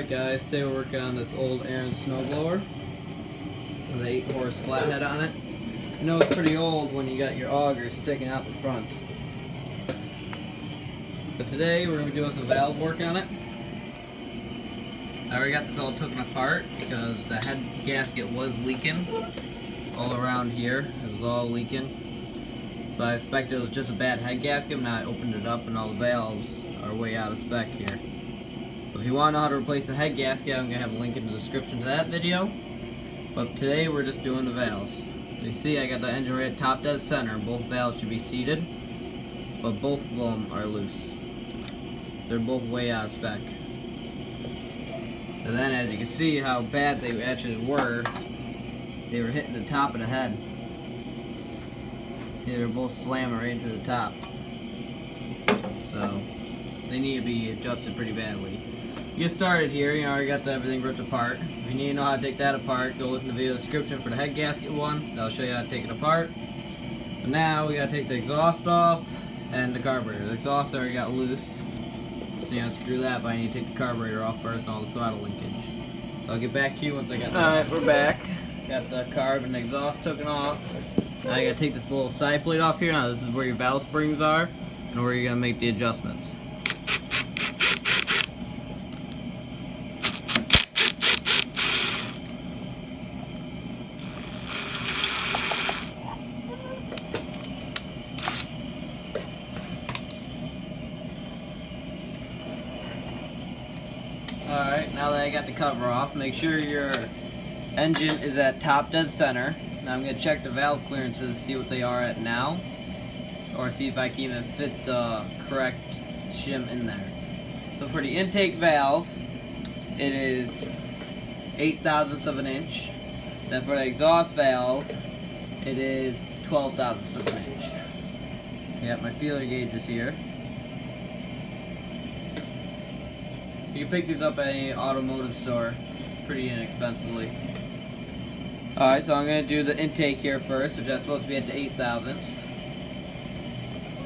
Alright guys, today we're working on this old Aaron snowblower with an 8-horse flathead on it. You know it's pretty old when you got your auger sticking out the front. But today we're going to be doing some valve work on it. I already got this all taken apart because the head gasket was leaking all around here. It was all leaking. So I expected it was just a bad head gasket, but now I opened it up and all the valves are way out of spec here. If you want to know how to replace the head gasket, I'm going to have a link in the description to that video. But today we're just doing the valves. You see I got the engine right at top dead center. Both valves should be seated, but both of them are loose. They're both way out of spec. And then as you can see how bad they actually were, they were hitting the top of the head. See, they were both slamming right into the top. So they need to be adjusted pretty badly. Get started here, you already got everything ripped apart. If you need to know how to take that apart, go look in the video description for the head gasket one. That'll show you how to take it apart. But now we gotta take the exhaust off and the carburetor. The exhaust already got loose, so you gotta screw that, but I need to take the carburetor off first and all the throttle linkage. So I'll get back to you once I got that. Alright, we're back. Got the carb and the exhaust taken off. Now you gotta take this little side plate off here. Now this is where your valve springs are and where you're gonna make the adjustments. Alright, now that I got the cover off, make sure your engine is at top dead center. Now I'm going to check the valve clearances, see what they are at now, or see if I can even fit the correct shim in there. So for the intake valve, it is 8 thousandths of an inch. Then for the exhaust valve, it is 12 thousandths of an inch. I got my feeler gauges here. You can pick these up at any automotive store pretty inexpensively. Alright, so I'm going to do the intake here first, which is supposed to be at the 8 thousandths.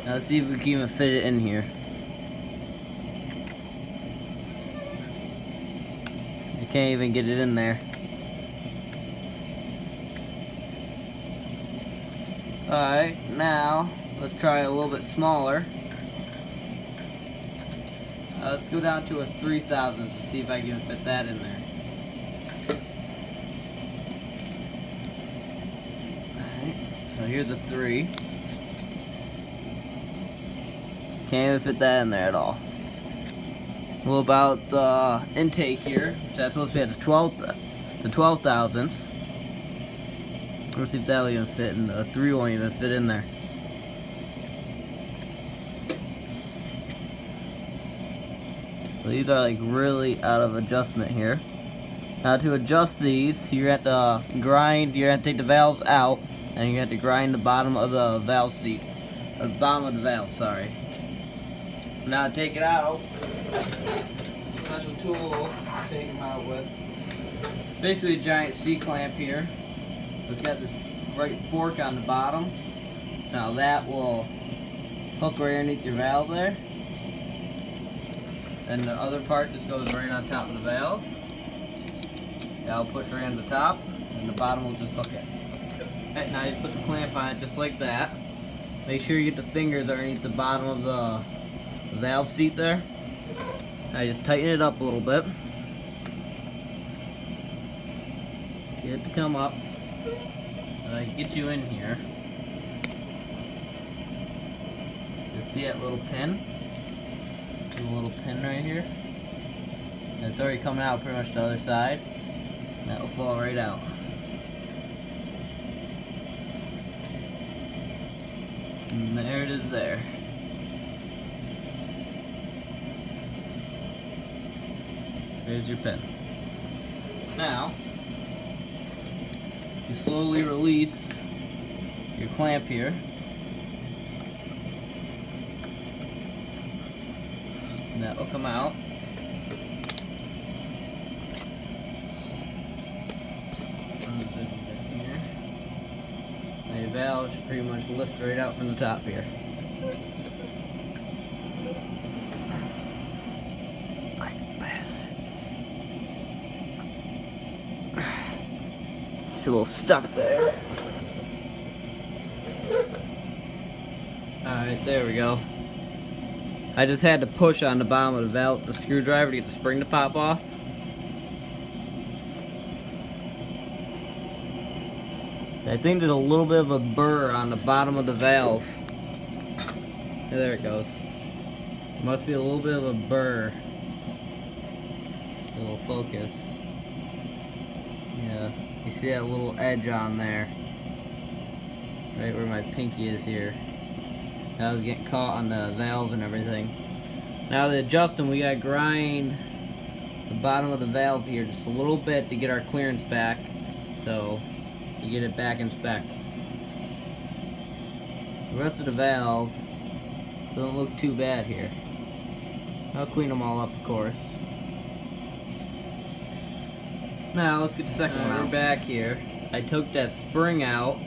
Now let's see if we can even fit it in here. I can't even get it in there. Alright, now let's try a little bit smaller. Let's go down to a 3 thousandths to see if I can fit that in there. Alright, so here's a 3. Can't even fit that in there at all. What about the intake here, which is supposed to be at the 12 thousandths. Let's see if that'll even fit, and the 3 won't even fit in there. These are like really out of adjustment here. Now to adjust these, you have to grind, you have to take the valves out, and you have to grind the bottom of the valve seat. Or the bottom of the valve, sorry. Now to take it out, special tool to take them out with. Basically a giant C-clamp here. It's got this right fork on the bottom. Now that will hook right underneath your valve there. And the other part just goes right on top of the valve. That'll push right on the top, and the bottom will just hook it. Alright, now you just put the clamp on it just like that. Make sure you get the fingers underneath the bottom of the valve seat there. Now you just tighten it up a little bit. Get it to come up. And I can get you in here. You see that little pin? A little pin right here. And it's already coming out pretty much the other side. And that will fall right out. And there it is there. There's your pin. Now, you slowly release your clamp here. And that will come out. Now your valve should pretty much lift right out from the top here. It's a little stuck there. Alright, there we go. I just had to push on the bottom of the valve with the screwdriver to get the spring to pop off. I think there's a little bit of a burr on the bottom of the valve. Yeah, there it goes. Must be a little bit of a burr. A little focus. Yeah, you see that little edge on there. Right where my pinky is here. That was getting caught on the valve and everything. Now to adjust them, we gotta grind the bottom of the valve here just a little bit to get our clearance back. So we get it back in spec. The rest of the valve don't look too bad here. I'll clean them all up, of course. Now let's get the second one out. We're back here. I took that spring out.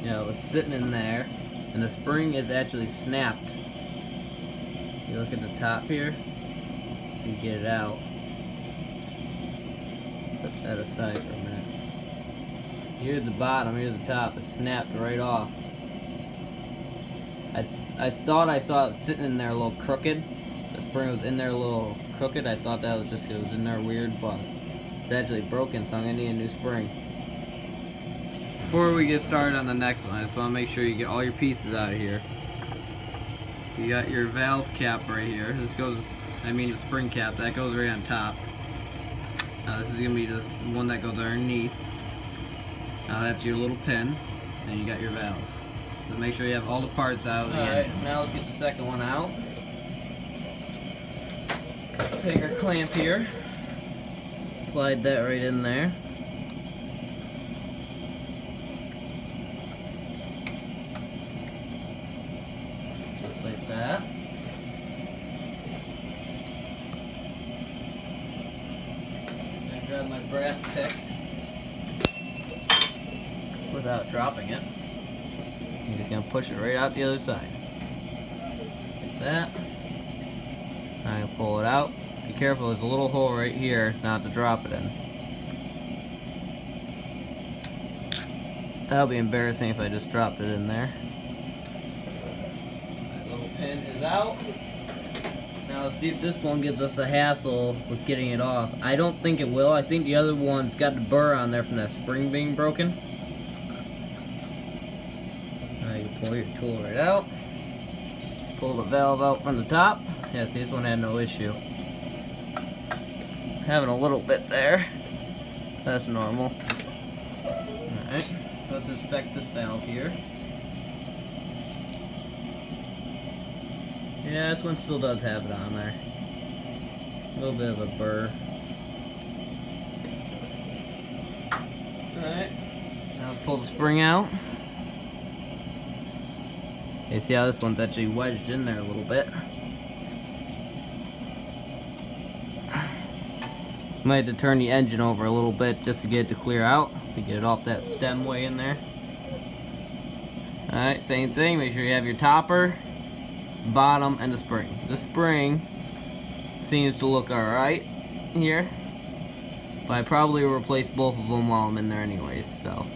You know, it was sitting in there, and the spring is actually snapped. You look at the top here, you get it out. Set that aside for a minute. Here's the bottom, here's the top. It snapped right off. I thought I saw it sitting in there a little crooked. The spring was in there a little crooked. I thought that was just, it was in there weird, but it's actually broken, so I'm gonna need a new spring. Before we get started on the next one, I just want to make sure you get all your pieces out of here. You got your valve cap right here. This goes, I mean the spring cap, that goes right on top. Now this is gonna be the one that goes underneath. Now that's your little pin, and you got your valve. So make sure you have all the parts out. Alright, now let's get the second one out. Take our clamp here, slide that right in there. Just like that. I grab my brass pick without dropping it. I'm just gonna push it right out the other side. Like that. I'm gonna pull it out. Be careful, there's a little hole right here not to drop it in. That'll be embarrassing if I just dropped it in there. That little pin is out. Now let's see if this one gives us a hassle with getting it off. I don't think it will. I think the other one's got the burr on there from that spring being broken. Now you can pull your tool right out. Pull the valve out from the top. Yeah, see, this one had no issue. Having a little bit there. That's normal. Alright, let's inspect this valve here. Yeah, this one still does have it on there. A little bit of a burr. Alright, now let's pull the spring out. You see how this one's actually wedged in there a little bit. Might have to turn the engine over a little bit just to get it to clear out, to get it off that stem way in there. Alright, same thing, make sure you have your topper, bottom, and the spring. The spring seems to look alright here, but I probably will replace both of them while I'm in there anyways, so.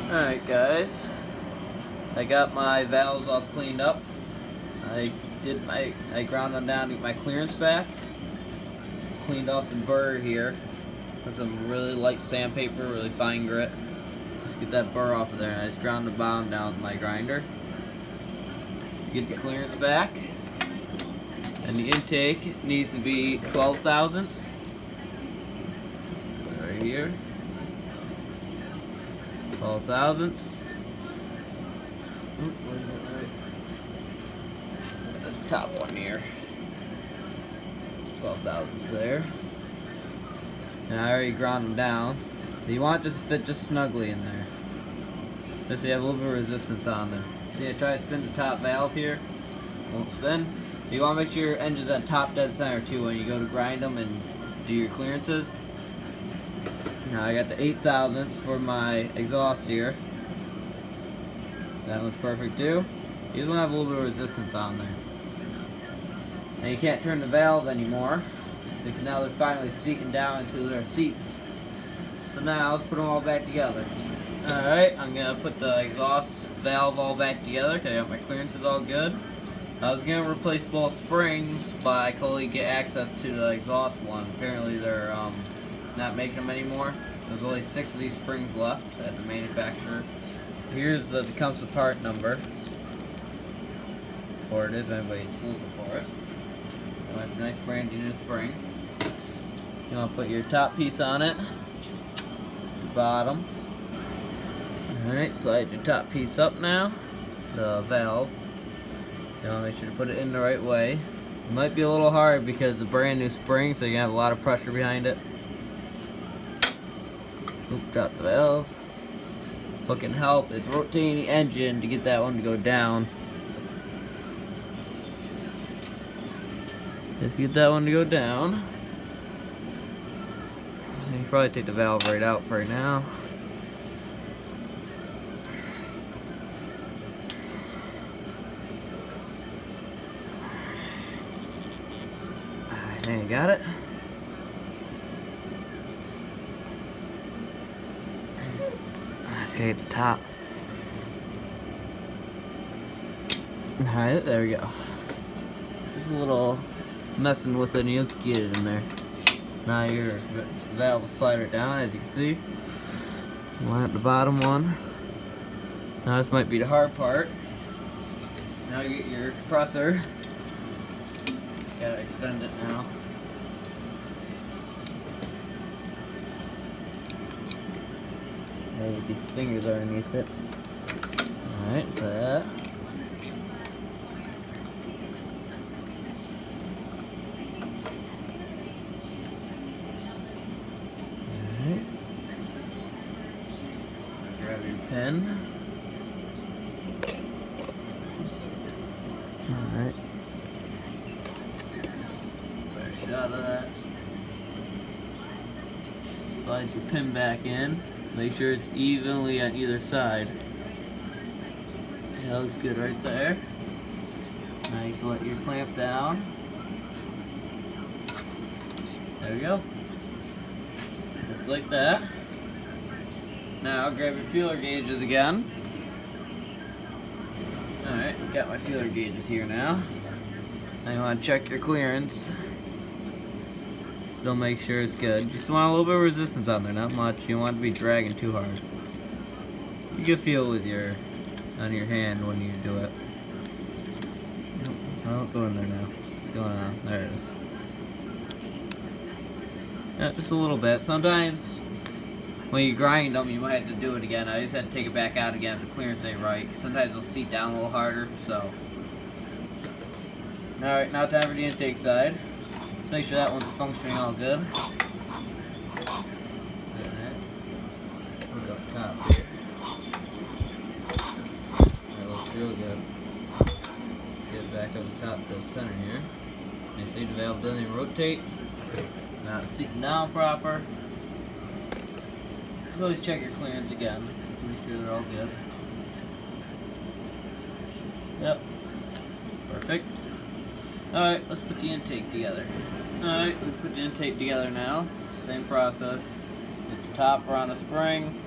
Alright guys, I got my valves all cleaned up. I ground them down to get my clearance back. Cleaned off the burr here with some really light sandpaper, really fine grit. Let's get that burr off of there. And I just ground the bottom down with my grinder. Get the clearance back. And the intake needs to be 12 thousandths. Right here. 12 thousandths. This top one here. 12 thousandths there. And I already ground them down. You want it to fit just snugly in there. Just so you have a little bit of resistance on them. See, I try to spin the top valve here. Won't spin. You want to make sure your engine's at top dead center too when you go to grind them and do your clearances. Now I got the 8 thousandths for my exhaust here. That looks perfect too. You just want to have a little bit of resistance on there. Now you can't turn the valve anymore because now they're finally seating down into their seats. So now let's put them all back together. Alright, I'm going to put the exhaust valve all back together because I got my clearances all good. I was going to replace both springs, but I couldn't get access to the exhaust one. Apparently they're not making them anymore. There's only 6 of these springs left at the manufacturer. Here's the Tecumseh part number for it if anybody's looking for it. Nice brand new spring. You want to put your top piece on it, your bottom. Alright, slide your top piece up now, the valve. You want to make sure to put it in the right way. It might be a little hard because it's a brand new spring, so you're going to have a lot of pressure behind it. Oop, drop the valve. What can help is rotating the engine to get that one to go down. Just get that one to go down. You can probably take the valve right out for right now. Alright, there you got it. Let's get the top. Alright, there we go. Just a little messing with it and you'll get it in there. Now your valve will slide right down, as you can see. Line up the bottom one. Now this might be the hard part. Now you get your compressor. Gotta extend it now. Now these fingers are underneath it. Alright, so that. Alright. Grab your pen. Alright. Put a shot of that. Slide your pin back in. Make sure it's evenly on either side. That looks good right there. Now you can let your clamp down. There we go. Just like that. Now grab your feeler gauges again. Alright, got my feeler gauges here now. Now you want to check your clearance. Still make sure it's good. You just want a little bit of resistance on there, not much. You don't want it to be dragging too hard. You can feel with your on your hand when you do it. Oh, go in there now. What's going on? There it is. Yeah, just a little bit. Sometimes when you grind them, you might have to do it again. I just had to take it back out again if the clearance ain't right. Sometimes it'll seat down a little harder. So, all right, now time for the intake side. Let's make sure that one's functioning all good. Alright. Look up top here. That looks real good. Get it back up the top to the center here. Make sure the valve doesn't even rotate. Not seating down proper. Always check your clearance again. Make sure they're all good. Yep. Perfect. Alright, let's put the intake together. Alright, we put the intake together now. Same process. Get the top around the spring.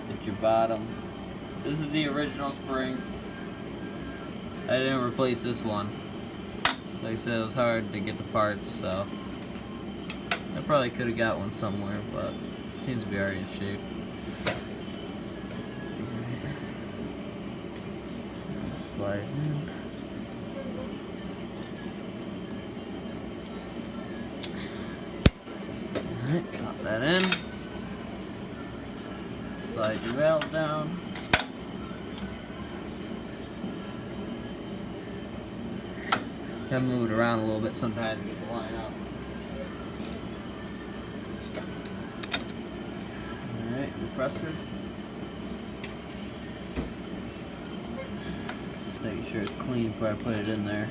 Get your bottom. This is the original spring. I didn't replace this one. Like I said, it was hard to get the parts, so I probably could have got one somewhere, but it seems to be already in shape. Slide in. Alright, pop that in. Slide your valve down. Gotta move it around a little bit sometimes to get the line up. Alright, compressor. Just making sure it's clean before I put it in there.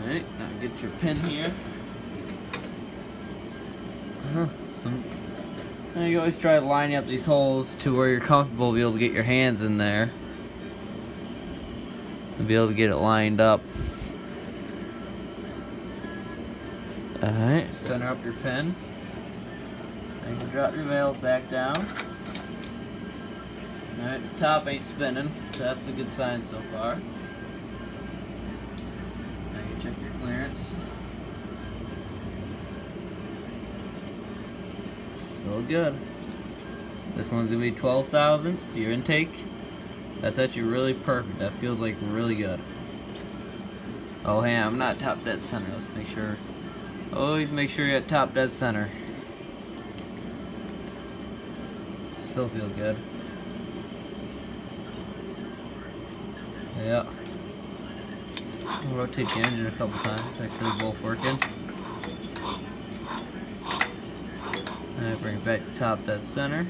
Alright, now get your pin here. awesome. And you always try lining up these holes to where you're comfortable to be able to get your hands in there and be able to get it lined up. Alright, center up your pin. And you can drop your valve back down. Alright, the top ain't spinning, so that's a good sign so far. Now you check your clearance. Still good. This one's gonna be 12 thousandths, your intake. That's actually really perfect. That feels like really good. Oh, hey, I'm not top dead center. Let's make sure. Always make sure you're at top dead center. Still feel good. Yeah. I'll rotate the engine a couple times, make sure they're both working. Alright, bring it back to top dead center.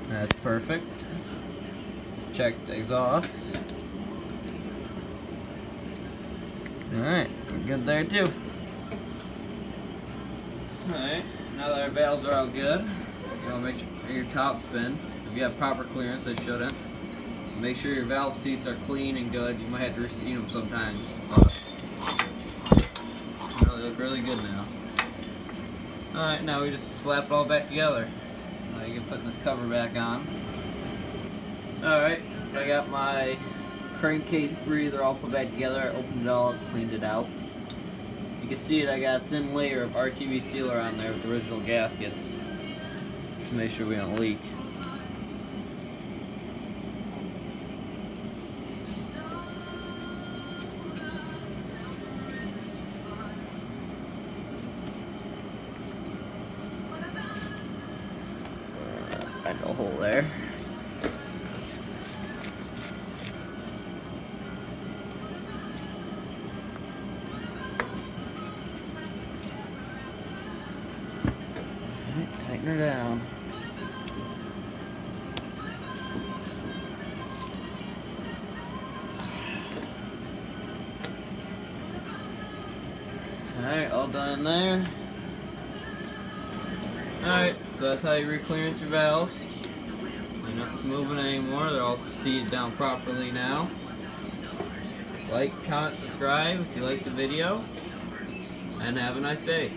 That's perfect. Let's check the exhaust. Alright, we're good there too. Alright, now that our valves are all good, you want to make sure your top spin. If you have proper clearance, they shouldn't. Make sure your valve seats are clean and good. You might have to reseat them sometimes. But they look really good now. Alright, now we just slap it all back together. Now you can put this cover back on. Alright, I got my crankcase breather all put back together. I opened it all up, cleaned it out. You can see it, I got a thin layer of RTV sealer on there with the original gaskets to make sure we don't leak. Find a hole there. Tighten her down. Alright, all done there. Alright, so that's how you re-clearance your valves. They're not moving anymore, they're all seated down properly now. Like, comment, subscribe if you like the video, and have a nice day.